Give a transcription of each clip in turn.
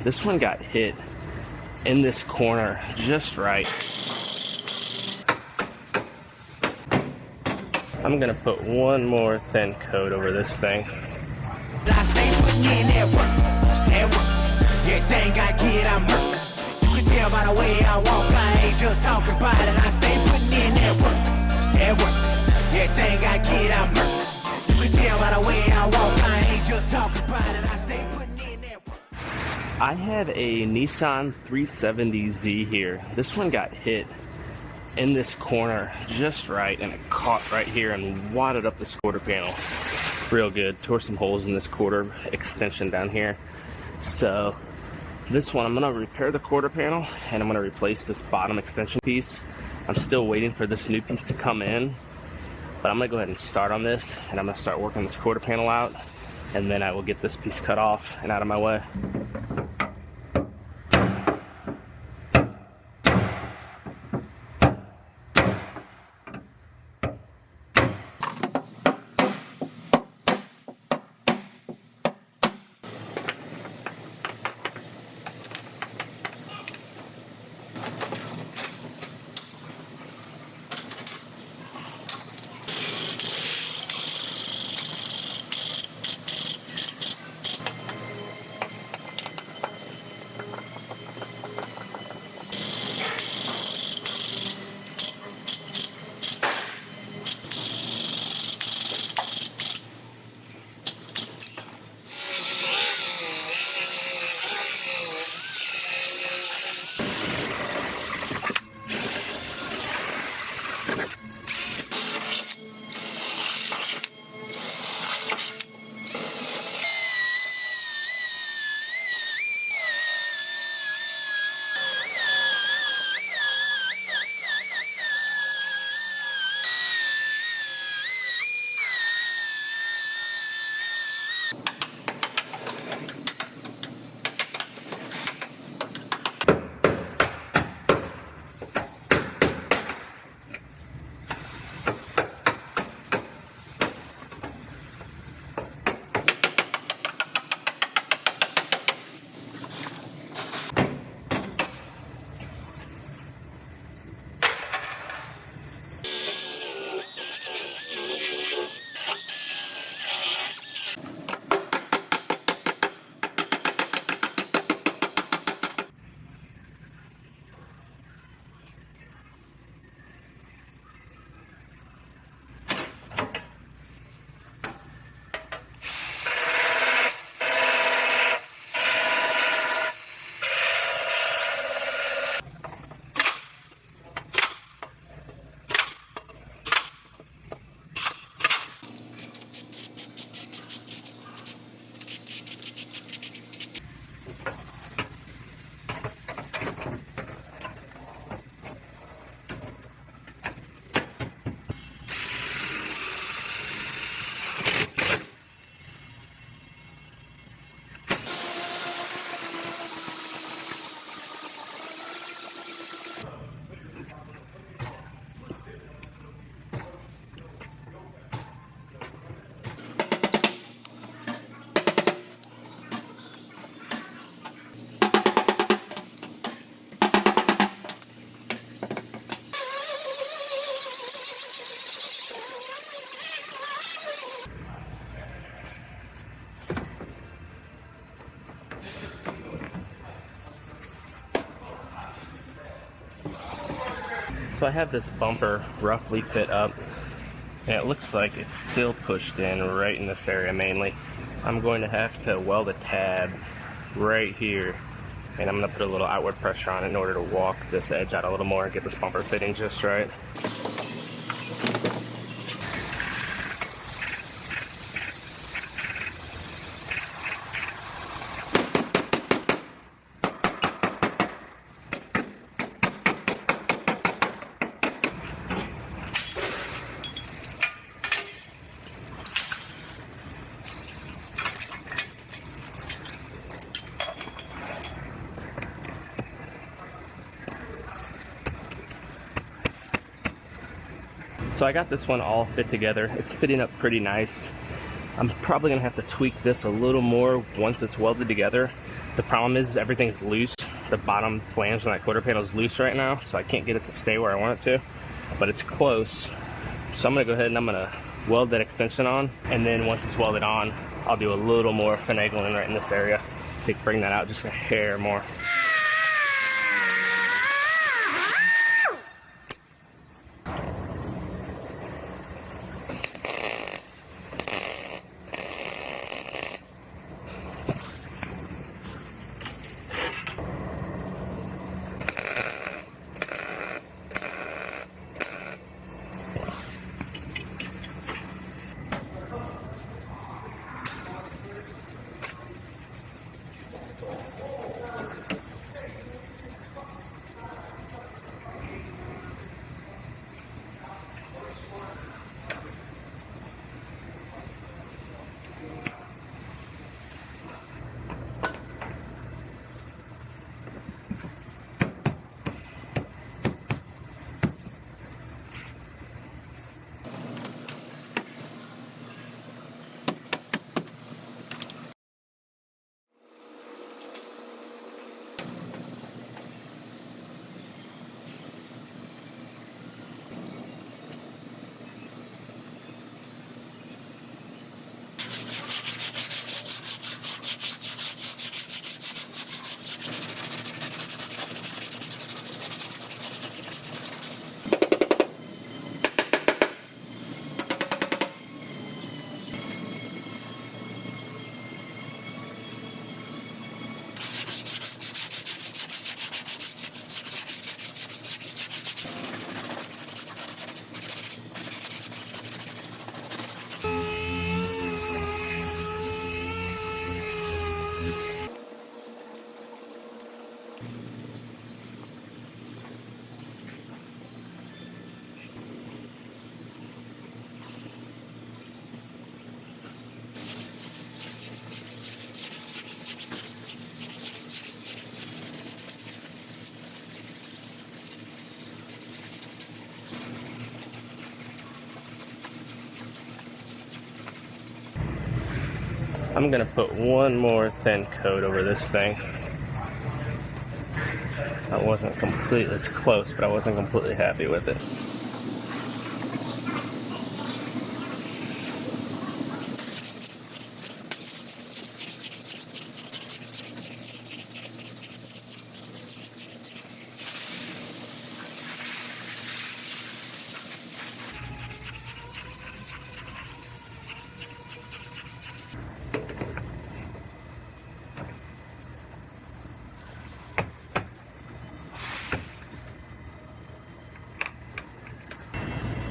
This one got hit in this corner just right. I'm gonna put one more thin coat over this thing. I stay putting in that work. Everything I get, I'm work. You can tell by the way I walk, I ain't just talking about it. I stay putting in that work. Everything I get, I'm work. You can tell by the way I walk, I ain't just talking about it. I stay putting in that work. I have a Nissan 370Z here. This one got hit in this corner just right, and it caught right here and wadded up this quarter panel real good. Tore some holes in this quarter extension down here. So this one, I'm gonna repair the quarter panel and I'm gonna replace this bottom extension piece. I'm still waiting for this new piece to come in, but I'm gonna go ahead and start on this, and I'm gonna start working this quarter panel out, and then I will get this piece cut off and out of my way. So I have this bumper roughly fit up, and it looks like it's still pushed in right in this area mainly. I'm going to have to weld a tab right here, and I'm going to put a little outward pressure on it in order to walk this edge out a little more and get this bumper fitting just right. So I got this one all fit together. It's fitting up pretty nice. I'm probably gonna have to tweak this a little more once it's welded together The problem is everything's loose. The bottom flange on that quarter panel is loose right now, so I can't get it to stay where I want it to, but it's close. So I'm gonna go ahead and I'm gonna weld that extension on, and then once it's welded on, I'll do a little more finagling right in this area to bring that out just a hair more. I'm gonna put one more thin coat over this thing. I wasn't completely, it's close, but I wasn't completely happy with it.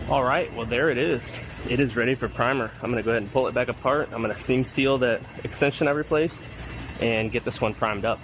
All right, well there it is. It is ready for primer. I'm gonna go ahead and pull it back apart. I'm gonna seam seal that extension I replaced and get this one primed up.